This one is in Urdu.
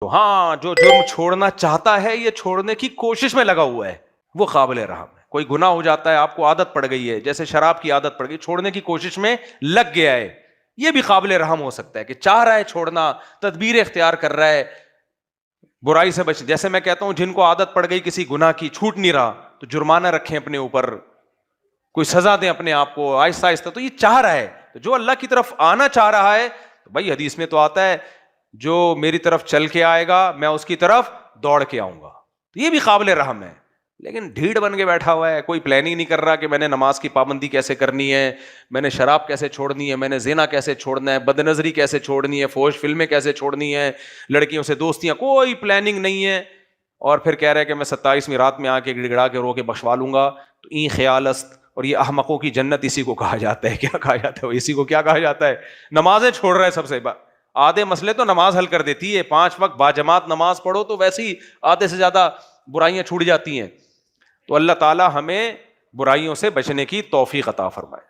تو ہاں جو جرم چھوڑنا چاہتا ہے یہ چھوڑنے کی کوشش میں لگا ہوا ہے وہ قابل رحم ہے. کوئی گناہ ہو جاتا ہے, آپ کو عادت پڑ گئی ہے, جیسے شراب کی عادت پڑ گئی, چھوڑنے کی کوشش میں لگ گیا ہے, یہ بھی قابل رحم ہو سکتا ہے کہ چاہ رہا ہے چھوڑنا, تدبیر اختیار کر رہا ہے برائی سے بچ. جیسے میں کہتا ہوں جن کو عادت پڑ گئی کسی گناہ کی, چھوٹ نہیں رہا, تو جرمانہ رکھیں اپنے اوپر, کوئی سزا دیں اپنے آپ کو آہستہ آہستہ. تو یہ چاہ رہا ہے, تو جو اللہ کی طرف آنا چاہ رہا ہے, تو بھائی حدیث میں تو آتا ہے جو میری طرف چل کے آئے گا میں اس کی طرف دوڑ کے آؤں گا, تو یہ بھی قابل رحم ہے. لیکن ڈھیڑ بن کے بیٹھا ہوا ہے, کوئی پلاننگ نہیں کر رہا کہ میں نے نماز کی پابندی کیسے کرنی ہے, میں نے شراب کیسے چھوڑنی ہے, میں نے زنا کیسے چھوڑنا ہے, بد نظری کیسے چھوڑنی ہے, فحش فلمیں کیسے چھوڑنی ہے, لڑکیوں سے دوستیاں, کوئی پلاننگ نہیں ہے. اور پھر کہہ رہے کہ میں 27ویں رات میں آ کے گڑ گڑا کے رو کے بخشوا لوں گا. تو این خیال است, اور یہ احمقوں کی جنت اسی کو کہا جاتا ہے. کیا کہا جاتا ہے, اسی کو کیا کہا جاتا ہے, نمازیں چھوڑ رہا ہے. سب سے آدھے مسئلے تو نماز حل کر دیتی ہے, 5 وقت باجماعت نماز پڑھو تو ویسے ہی آدھے سے زیادہ برائیاں چھوٹ جاتی ہیں. تو اللہ تعالی ہمیں برائیوں سے بچنے کی توفیق عطا فرمائے.